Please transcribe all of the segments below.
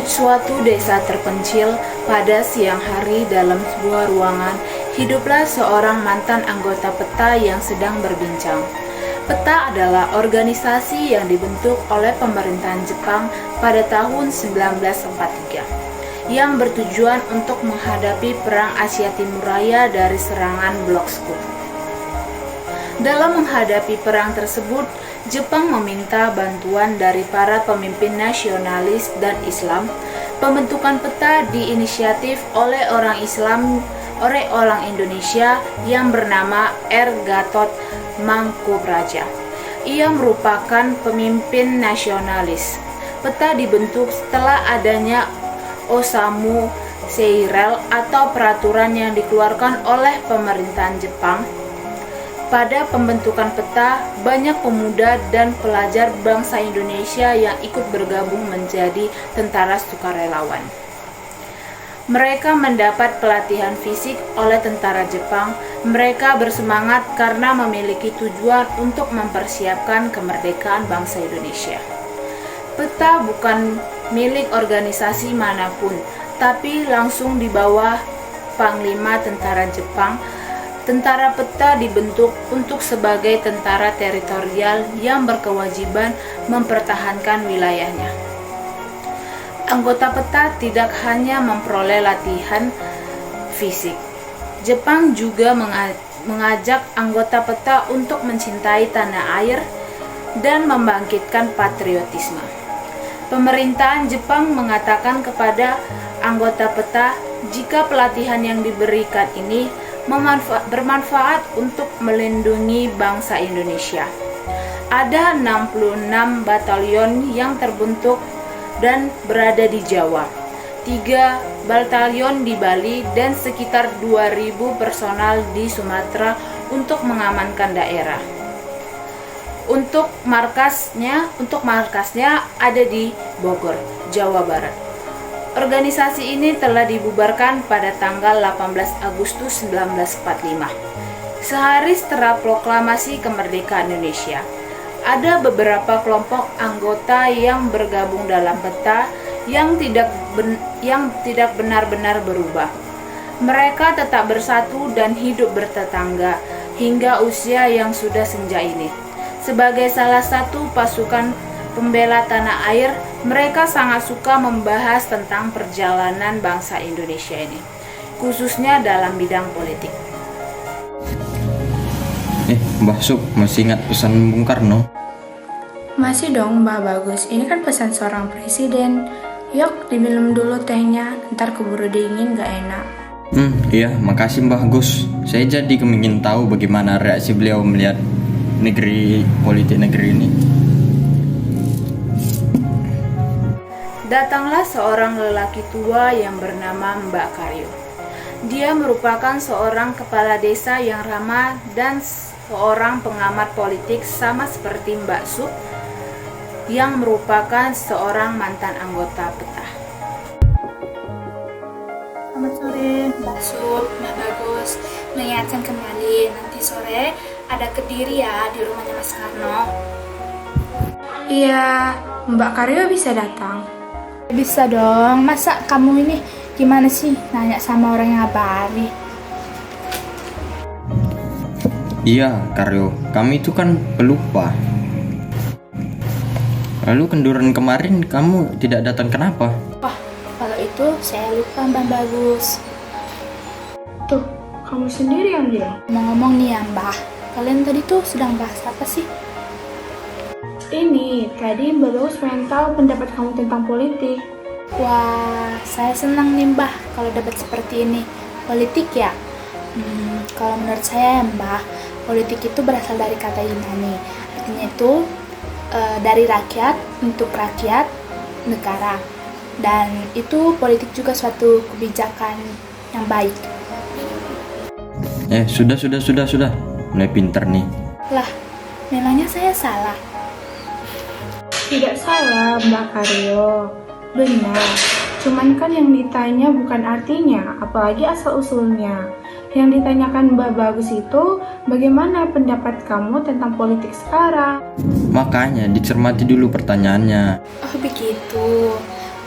Di suatu desa terpencil, pada siang hari dalam sebuah ruangan, hiduplah seorang mantan anggota PETA yang sedang berbincang. PETA adalah organisasi yang dibentuk oleh pemerintahan Jepang pada tahun 1943, yang bertujuan untuk menghadapi Perang Asia Timur Raya dari serangan blok sekutu. Dalam menghadapi perang tersebut, Jepang meminta bantuan dari para pemimpin nasionalis dan Islam. Pembentukan PETA diinisiatif oleh orang Indonesia yang bernama R. Gatot Mangkobraja. Ia merupakan pemimpin nasionalis. PETA dibentuk setelah adanya Osamu Seirel atau peraturan yang dikeluarkan oleh pemerintahan Jepang. Pada pembentukan PETA, banyak pemuda dan pelajar bangsa Indonesia yang ikut bergabung menjadi tentara sukarelawan. Mereka mendapat pelatihan fisik oleh tentara Jepang. Mereka bersemangat karena memiliki tujuan untuk mempersiapkan kemerdekaan bangsa Indonesia. PETA bukan milik organisasi manapun, tapi langsung di bawah Panglima Tentara Jepang. Tentara PETA dibentuk untuk sebagai tentara teritorial yang berkewajiban mempertahankan wilayahnya. Anggota PETA tidak hanya memperoleh latihan fisik. Jepang juga mengajak anggota PETA untuk mencintai tanah air dan membangkitkan patriotisme. Pemerintahan Jepang mengatakan kepada anggota PETA jika pelatihan yang diberikan ini bermanfaat untuk melindungi bangsa Indonesia. Ada 66 batalion yang terbentuk dan berada di Jawa, 3 batalion di Bali, dan sekitar 2.000 personal di Sumatera untuk mengamankan daerah. Untuk markasnya ada di Bogor, Jawa Barat. Organisasi ini telah dibubarkan pada tanggal 18 Agustus 1945, sehari setelah proklamasi kemerdekaan Indonesia. Ada beberapa kelompok anggota yang bergabung dalam PETA yang tidak benar-benar berubah. Mereka tetap bersatu dan hidup bertetangga hingga usia yang sudah senja ini. Sebagai salah satu pasukan pembela tanah air, mereka sangat suka membahas tentang perjalanan bangsa Indonesia ini, khususnya dalam bidang politik. Mbah Sup, masih ingat pesan Bung Karno? Masih dong, Mbak Bagus. Ini kan pesan seorang presiden. Yuk, diminum dulu tehnya, ntar keburu dingin gak enak. Iya, makasih Mbah Gus. Saya jadi kepingin tahu bagaimana reaksi beliau melihat politik negeri ini. Datanglah seorang lelaki tua yang bernama Mbak Karyo. Dia merupakan seorang kepala desa yang ramah dan seorang pengamat politik sama seperti Mbak Sup yang merupakan seorang mantan anggota PETA. Selamat sore Mbak Sup, Mbak Bagus. Mengingatkan kembali nanti sore ada Kediri ya di rumahnya Mas Karno. Iya, Mbak Karyo bisa datang. Bisa dong, masa kamu ini gimana sih nanya sama orang yang abari? Iya, Karyo, kami itu kan pelupa. Lalu kenduran kemarin kamu tidak datang kenapa? Wah, kalau itu saya lupa Mbak Bagus. Tuh, kamu sendiri yang bilang. Ngomong nih ya Mbak, kalian tadi tuh sedang bahas apa sih? Ini, tadi Mbak Bagus pengen tahu pendapat kamu tentang politik. Wah, saya senang nih Mbak kalau dapat seperti ini. Politik ya? Kalau menurut saya Mbak, politik itu berasal dari kata Yunani. Artinya itu dari rakyat, untuk rakyat, negara. Dan itu politik juga suatu kebijakan yang baik. Sudah. Mulai pinter nih. Lah, memangnya saya salah? Tidak salah, Mbak Karyo. Benar. Cuman kan yang ditanya bukan artinya, apalagi asal-usulnya. Yang ditanyakan Mbak Bagus itu, bagaimana pendapat kamu tentang politik sekarang? Makanya dicermati dulu pertanyaannya. Oh begitu.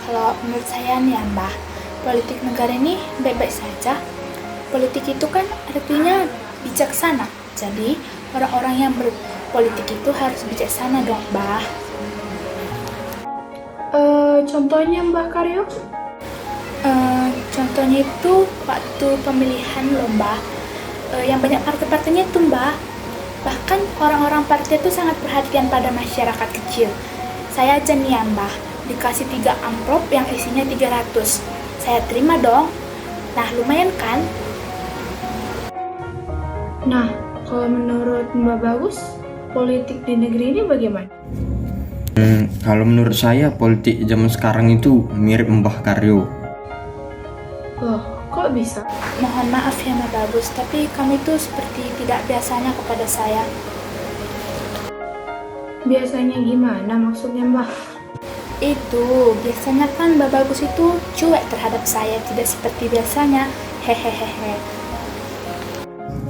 Kalau Kalau menurut saya nih ya Mbah, politik negara ini baik-baik saja. Politik itu kan artinya bijaksana. Jadi orang-orang yang berpolitik itu harus bijaksana dong Mbah. Contohnya Mbah Karyo? Contohnya itu waktu pemilihan lomba, yang banyak partai-partainya itu Mbah. Bahkan orang-orang partai itu sangat perhatian pada masyarakat kecil. Saya aja nih ya Mbah, dikasih 3 amplop yang isinya 300. Saya terima dong. Nah lumayan kan? Nah, kalau menurut Mbak Bagus, politik di negeri ini bagaimana? Kalau menurut saya politik zaman sekarang itu mirip Mbah Karyo. Loh, kok bisa? Mohon maaf ya Mbak Bagus, tapi kamu itu seperti tidak biasanya kepada saya. Biasanya gimana maksudnya Mbah? Itu, biasanya kan Mbak Bagus itu cuek terhadap saya, tidak seperti biasanya. Hehehehe.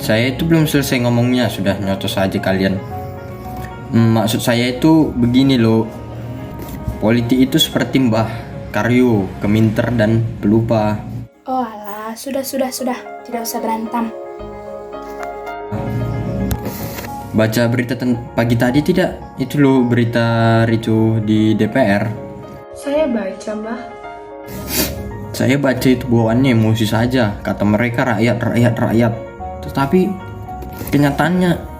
Saya itu belum selesai ngomongnya, sudah nyocos aja kalian. Maksud saya itu begini loh. Politik itu seperti Mbah Karyo, keminter dan pelupa. Oh alah, sudah, tidak usah berantem. Baca berita pagi tadi tidak? Itu loh berita ricuh di DPR. Saya baca Mbah. Saya baca itu bawaannya emosi saja. Kata mereka rakyat. Tetapi kenyataannya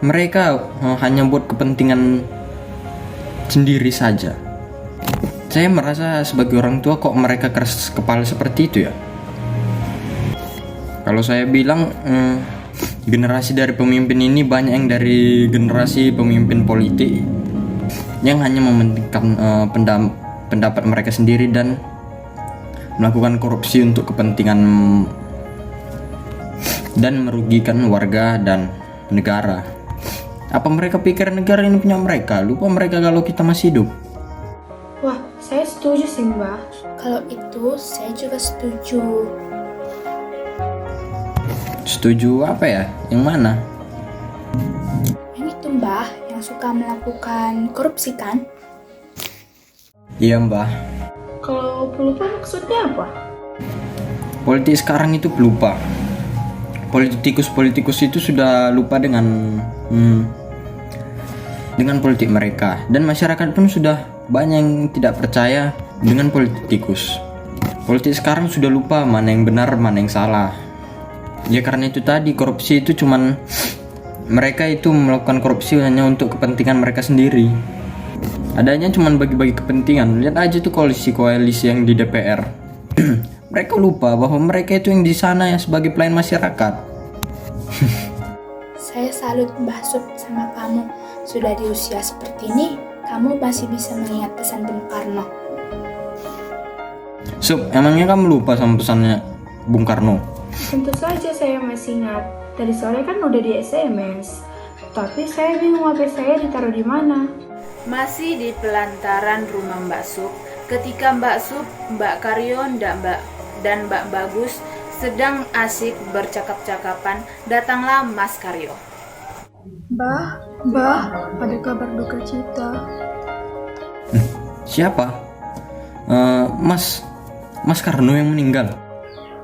mereka hanya buat kepentingan sendiri saja. Saya merasa sebagai orang tua kok mereka keras kepala seperti itu ya. Kalau saya bilang generasi dari pemimpin ini banyak yang dari generasi pemimpin politik yang hanya mementingkan pendapat mereka sendiri dan melakukan korupsi untuk kepentingan dan merugikan warga dan negara. Apa mereka pikir negara ini punya mereka? Lupa mereka kalau kita masih hidup. Wah, saya setuju sih Mbah. Kalau itu, saya juga setuju. Setuju apa ya? Yang mana? Yang itu Mbah, yang suka melakukan korupsi kan? Iya Mbah. Kalau pelupa maksudnya apa? Politik sekarang itu pelupa. Politikus itu sudah lupa dengan politik mereka, dan masyarakat pun sudah banyak yang tidak percaya dengan politikus. Politik sekarang sudah lupa mana yang benar, mana yang salah. Ya karena itu tadi, korupsi itu cuman mereka itu melakukan korupsi hanya untuk kepentingan mereka sendiri. Adanya cuman bagi-bagi kepentingan. Lihat aja tuh koalisi yang di DPR. Mereka lupa bahwa mereka itu yang di sana yang sebagai pelayan masyarakat. Saya salut Mbah Sup sama kamu. Sudah di usia seperti ini, kamu masih bisa mengingat pesan Bung Karno. Sup, emangnya kamu lupa sama pesannya Bung Karno? Tentu saja saya masih ingat. Tadi sore kan udah di SMS. Tapi saya bingung HP saya ditaruh di mana. Masih di pelantaran rumah Mbak Sup, ketika Mbak Sup, Mbak Karyo, dan Mbak Bagus sedang asik bercakap-cakapan, datanglah Mas Karyo. Mbah, ada kabar duka cita. Siapa? Mas Karno yang meninggal.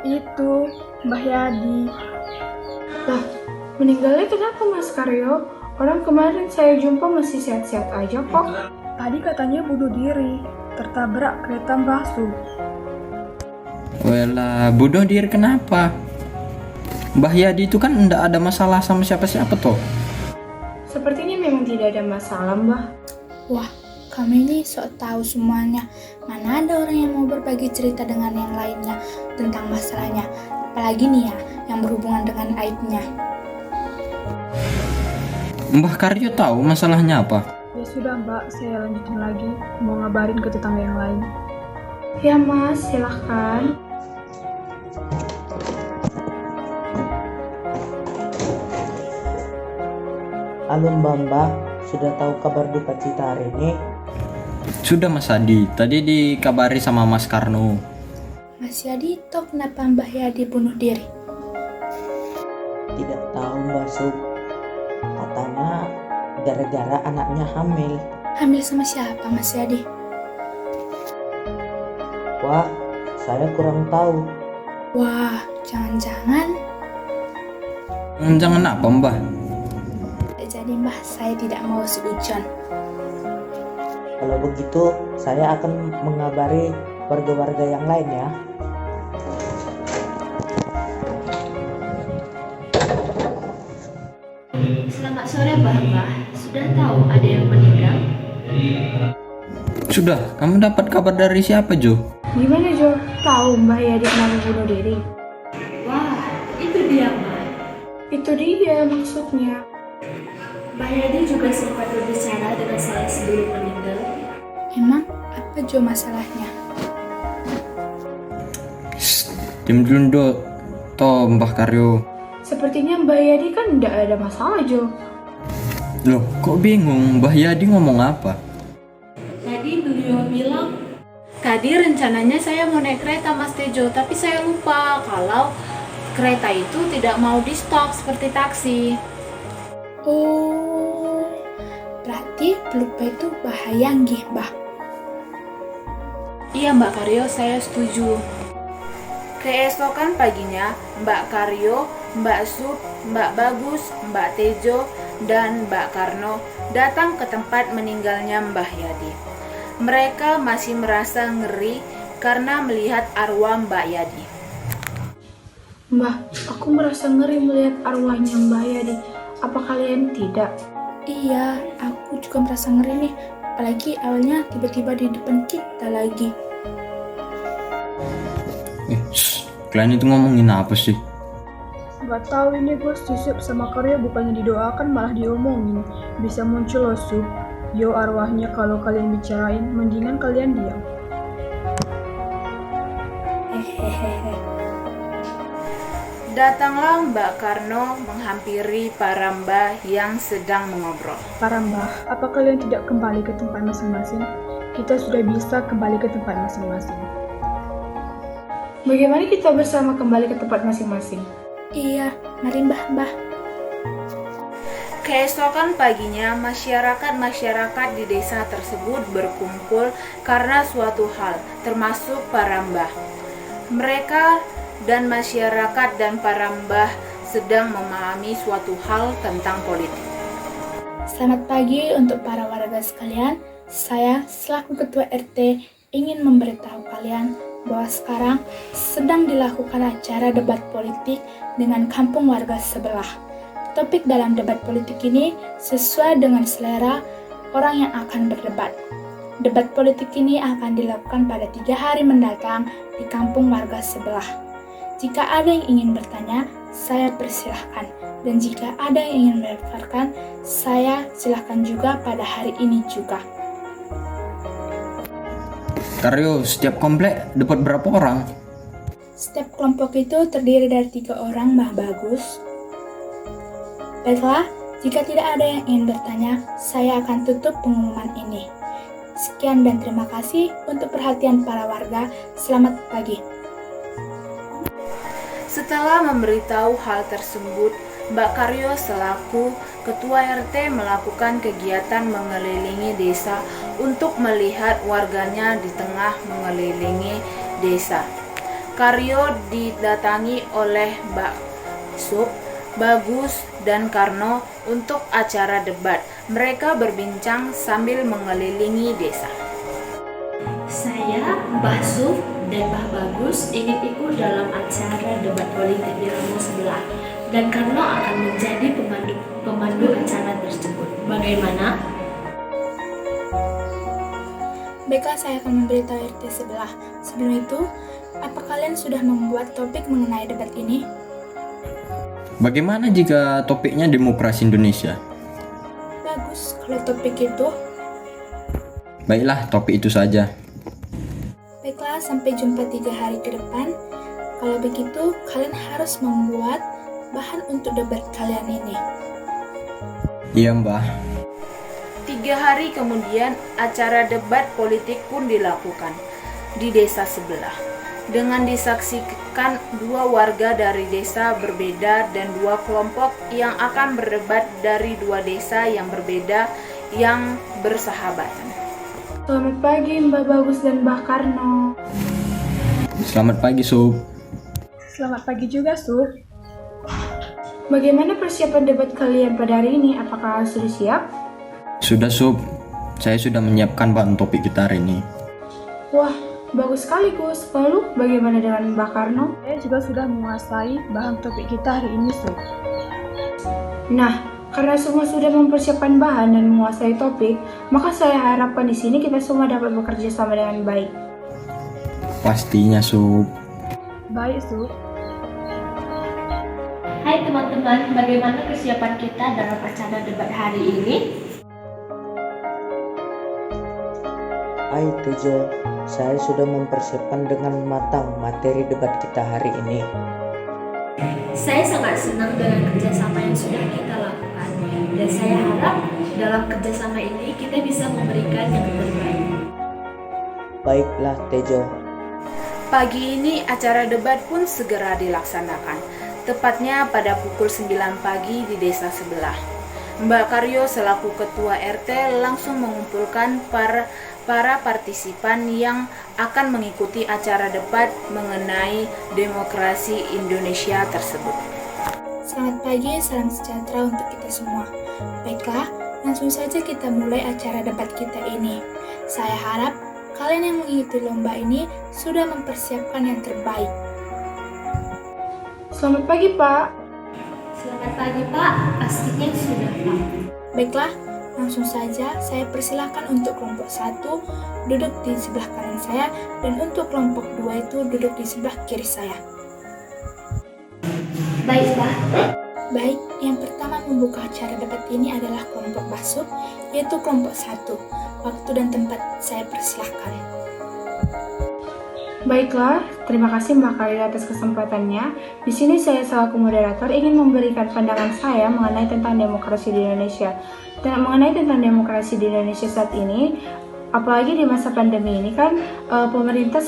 Itu, Mbah Yadi. Lah, meninggalnya kenapa Mas Karyo? Orang kemarin saya jumpa masih sehat-sehat aja kok. Tadi katanya bunuh diri, tertabrak kereta Mbah Sup. Walah, bunuh diri kenapa? Mbah Yadi itu kan enggak ada masalah sama siapa-siapa toh. Sepertinya memang tidak ada masalah, Mbah. Wah, kami ini sok tahu semuanya. Mana ada orang yang mau berbagi cerita dengan yang lainnya tentang masalahnya. Apalagi nih ya, yang berhubungan dengan aibnya. Mbah Karyo tahu masalahnya apa? Ya sudah Mbak, saya lanjutin lagi. Mau ngabarin ke tetangga yang lain. Ya Mas, silahkan. Halo Mbak, sudah tahu kabar duka cita hari ini? Sudah Mas Adi, tadi dikabari sama Mas Karno. Mas Yadi, toh kenapa Mbah Yadi bunuh diri? Tidak tahu Mbak Sup. Katanya gara-gara anaknya hamil. Hamil sama siapa Mas Yadi? Wah, saya kurang tahu. Wah, jangan-jangan. Jangan apa Mbah? Jadi Mbah, saya tidak mau seujon. Kalau begitu, saya akan mengabari warga-warga yang lain ya. Selamat sore Mbah. Sudah tahu ada yang meninggal? Sudah, kamu dapat kabar dari siapa Jo? Gimana Jo? Tahu Mbah Yadi mau bunuh diri? Wah, itu dia Mbah. Itu dia maksudnya. Mbah Yadi juga sempat berbicara dengan saya sebelum meninggal. Emang apa Jo masalahnya? Diam dulu Do. Toh Mbah Karyo. Sepertinya Mbah Yadi kan tidak ada masalah Jo. Loh, kok bingung? Mbah Yadi ngomong apa? Tadi beliau bilang, Tadi rencananya saya mau naik kereta Mas Tejo, tapi saya lupa kalau kereta itu tidak mau di stop seperti taksi. Oh, berarti pelupa itu bahaya nggih, Mbah. Iya Mbak Karyo, saya setuju. Keesokan paginya, Mbak Karyo, Mbak Sup, Mbak Bagus, Mbak Tejo, dan Mbak Karno datang ke tempat meninggalnya Mbah Yadi. Mereka masih merasa ngeri karena melihat arwah Mbak Yadi. Mbah, aku merasa ngeri melihat arwahnya Mbah Yadi. Apa kalian tidak? Iya, aku juga merasa ngeri nih. Apalagi awalnya tiba-tiba di depan kita lagi. Kalian itu ngomongin apa sih? Gak tahu ini bos, Yusuf sama Karya bukannya didoakan malah diomongin. Bisa muncul loh Sup. Yo arwahnya kalau kalian bicarain, mendingan kalian diam. Hehehe. Datanglah Mbak Karno menghampiri para mbah yang sedang mengobrol. Para mbah, apa kalian tidak kembali ke tempat masing-masing? Kita sudah bisa kembali ke tempat masing-masing. Bagaimana kita bersama kembali ke tempat masing-masing? Iya, mari Mbah. Keesokan paginya, masyarakat di desa tersebut berkumpul karena suatu hal, termasuk para mbah. Mereka dan masyarakat dan para mbah sedang memahami suatu hal tentang politik. Selamat pagi untuk para warga sekalian. Saya selaku Ketua RT ingin memberitahu kalian bahwa sekarang sedang dilakukan acara debat politik dengan kampung warga sebelah. Topik dalam debat politik ini sesuai dengan selera orang yang akan berdebat. Debat politik ini akan dilakukan pada 3 hari mendatang di kampung warga sebelah. Jika ada yang ingin bertanya, saya persilahkan. Dan jika ada yang ingin mendaftarkan, saya silahkan juga pada hari ini juga. Karyo, setiap komplek dapat berapa orang? Setiap kelompok itu terdiri dari 3 orang, Mbah Bagus. Baiklah, jika tidak ada yang ingin bertanya, saya akan tutup pengumuman ini. Sekian dan terima kasih untuk perhatian para warga. Selamat pagi. Setelah memberitahu hal tersebut, Mbak Karyo selaku Ketua RT melakukan kegiatan mengelilingi desa untuk melihat warganya di tengah mengelilingi desa. Karyo didatangi oleh Mbak Sup, Bagus, dan Karno untuk acara debat. Mereka berbincang sambil mengelilingi desa. saya, Mbah Suf, dan Mbah Bagus ingin ikut dalam acara debat politik di rumah sebelah. Dan Karno akan menjadi pemandu acara tersebut. Bagaimana? Baiklah, saya akan memberitahu RT sebelah. Sebelum itu, apa kalian sudah membuat topik mengenai debat ini? Bagaimana jika topiknya demokrasi Indonesia? Bagus, kalau topik itu. Baiklah, topik itu saja. Baiklah, sampai jumpa 3 hari ke depan. Kalau begitu, kalian harus membuat bahan untuk debat kalian ini. Iya Mbah. 3 hari kemudian, acara debat politik pun dilakukan di desa sebelah. Dengan disaksikan 2 warga dari desa berbeda dan 2 kelompok yang akan berdebat dari 2 desa yang berbeda yang bersahabatan. Selamat pagi Mbak Bagus dan Mbak Karno. Selamat pagi, Sob. Selamat pagi juga, Sup. Bagaimana persiapan debat kalian pada hari ini? Apakah sudah siap? Sudah, Sob. Saya sudah menyiapkan bahan topik kita hari ini. Wah, bagus sekali Gus. Lalu bagaimana dengan Mbak Karno? Saya juga sudah menguasai bahan topik kita hari ini, Sup. Nah, karena semua sudah mempersiapkan bahan dan menguasai topik, maka saya harapkan di sini kita semua dapat bekerja sama dengan baik. Pastinya, Sob. Baik, Sup. Hai teman-teman, bagaimana kesiapan kita dalam acara debat hari ini? Hai Tejo, saya sudah mempersiapkan dengan matang materi debat kita hari ini. Saya sangat senang dengan kerjasama yang sudah kita lakukan, dan saya harap dalam kerjasama ini kita bisa memberikan yang terbaik. Baiklah Tejo. Pagi ini acara debat pun segera dilaksanakan, tepatnya pada pukul 9 pagi di desa sebelah. Mbak Karyo selaku ketua RT langsung mengumpulkan para partisipan yang akan mengikuti acara debat mengenai demokrasi Indonesia tersebut. Selamat pagi, salam sejahtera untuk kita semua. Baiklah, langsung saja kita mulai acara debat kita ini. Saya harap kalian yang mengikuti lomba ini sudah mempersiapkan yang terbaik. Selamat pagi Pak. Selamat pagi Pak, pastinya sudah Pak. Baiklah, langsung saja saya persilahkan untuk kelompok 1 duduk di sebelah kanan saya dan untuk kelompok 2 itu duduk di sebelah kiri saya. Baik Pak. Baik, yang pertama membuka acara debat ini adalah kelompok Basub, yaitu kelompok 1. Waktu dan tempat saya persilahkan. Baiklah, terima kasih Mbak Karyo atas kesempatannya. Di sini saya selaku moderator ingin memberikan pandangan saya mengenai tentang demokrasi di Indonesia. Dan mengenai tentang demokrasi di Indonesia saat ini, apalagi di masa pandemi ini kan pemerintah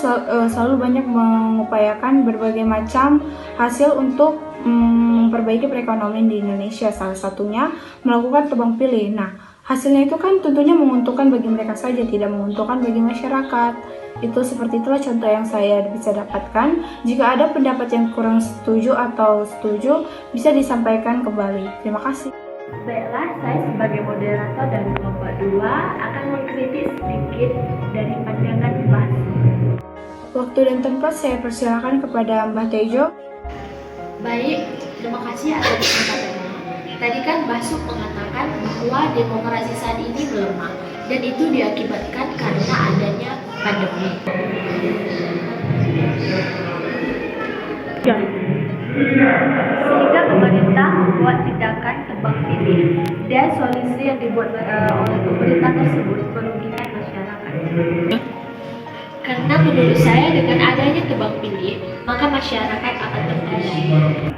selalu banyak mengupayakan berbagai macam hasil untuk memperbaiki perekonomian di Indonesia. Salah satunya melakukan tebang pilih. Nah, hasilnya itu kan tentunya menguntungkan bagi mereka saja, tidak menguntungkan bagi masyarakat. Itu seperti itulah contoh yang saya bisa dapatkan. Jika ada pendapat yang kurang setuju atau setuju, bisa disampaikan kembali. Terima kasih. Baiklah, saya sebagai moderator dari kelompok 2 akan mengkritik sedikit dari pandangan Mbak. Waktu dan tempat saya persilakan kepada Mbak Tejo. Baik, terima kasih atas kesempatannya. Tadi kan Basuk mengatakan bahwa demokrasi saat ini melemah, dan itu diakibatkan karena adanya pandemi. Sehingga pemerintah membuat tindakan tebang pilih, dan solusi yang dibuat oleh pemerintah tersebut merugikan masyarakat. Karena menurut saya dengan adanya tebang pilih, maka masyarakat akan terganggu.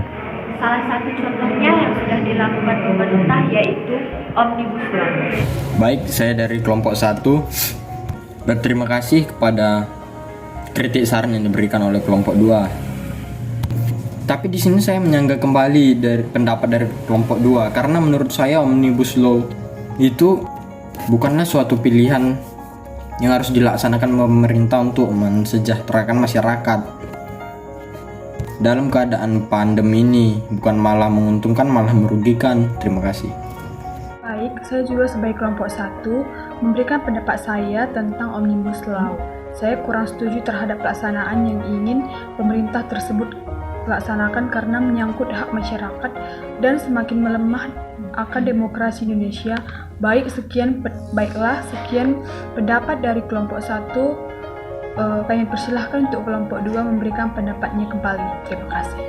Salah satu contohnya yang sudah dilakukan pemerintah yaitu Omnibus Law. Baik, saya dari kelompok 1 berterima kasih kepada kritik saran yang diberikan oleh kelompok 2. Tapi di sini saya menyanggah kembali dari pendapat dari kelompok 2 karena menurut saya Omnibus Law itu bukanlah suatu pilihan yang harus dilaksanakan pemerintah untuk mensejahterakan masyarakat. Dalam keadaan pandemi ini bukan malah menguntungkan malah merugikan. Terima kasih. Baik, saya juga sebagai kelompok 1 memberikan pendapat saya tentang Omnibus Law. Saya kurang setuju terhadap pelaksanaan yang ingin pemerintah tersebut laksanakan karena menyangkut hak masyarakat dan semakin melemah akan demokrasi Indonesia. Baiklah, sekian pendapat dari kelompok 1. Kami persilahkan untuk kelompok 2 memberikan pendapatnya kembali. Terima kasih.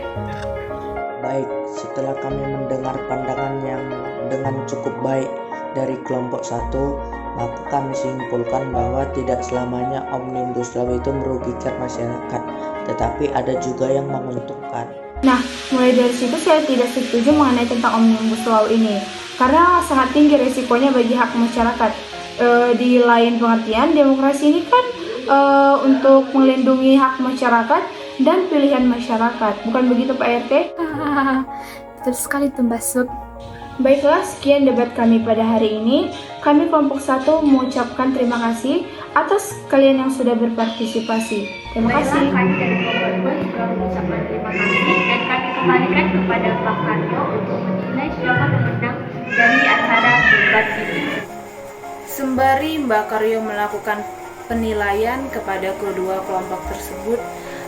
Baik, setelah kami mendengar pandangan yang dengan cukup baik dari kelompok 1, maka kami simpulkan bahwa tidak selamanya Omnibus Law itu merugikan masyarakat, tetapi ada juga yang menguntungkan. Nah, mulai dari situ saya tidak setuju mengenai tentang Omnibus Law ini, karena sangat tinggi resikonya bagi hak masyarakat. Di lain pengertian, demokrasi ini kan untuk melindungi hak masyarakat dan pilihan masyarakat. Bukan begitu Pak RT? Betul sekali tuh Mbak Sub. Baiklah, sekian debat kami pada hari ini. Kami kelompok 1 mengucapkan terima kasih atas kalian yang sudah berpartisipasi. Terima kasih. Baiklah, kami dari kelompok 2 juga mengucapkan terima kasih dan kami kembalikan kepada Pak Karyo untuk menilai siapa pemenang dari acara debat ini. Sembari Mbak Karyo melakukan penilaian kepada kedua kelompok tersebut,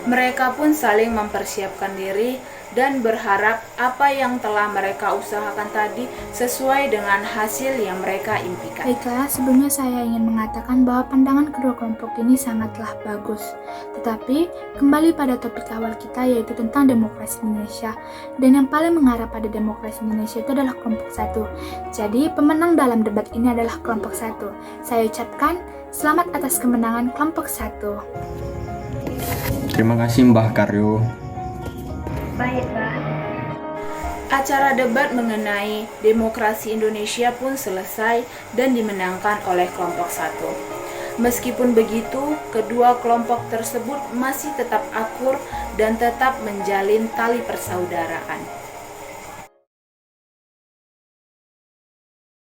mereka pun saling mempersiapkan diri dan berharap apa yang telah mereka usahakan tadi sesuai dengan hasil yang mereka impikan. Baiklah, sebelumnya saya ingin mengatakan bahwa pandangan kedua kelompok ini sangatlah bagus. Tetapi, kembali pada topik awal kita yaitu tentang demokrasi Indonesia. Dan yang paling mengarah pada demokrasi Indonesia itu adalah kelompok 1. Jadi, pemenang dalam debat ini adalah kelompok 1. Saya ucapkan selamat atas kemenangan kelompok 1. Terima kasih Mbah Karyo. Baik, Mbak. Acara debat mengenai demokrasi Indonesia pun selesai dan dimenangkan oleh kelompok 1. Meskipun begitu, kedua kelompok tersebut masih tetap akur dan tetap menjalin tali persaudaraan.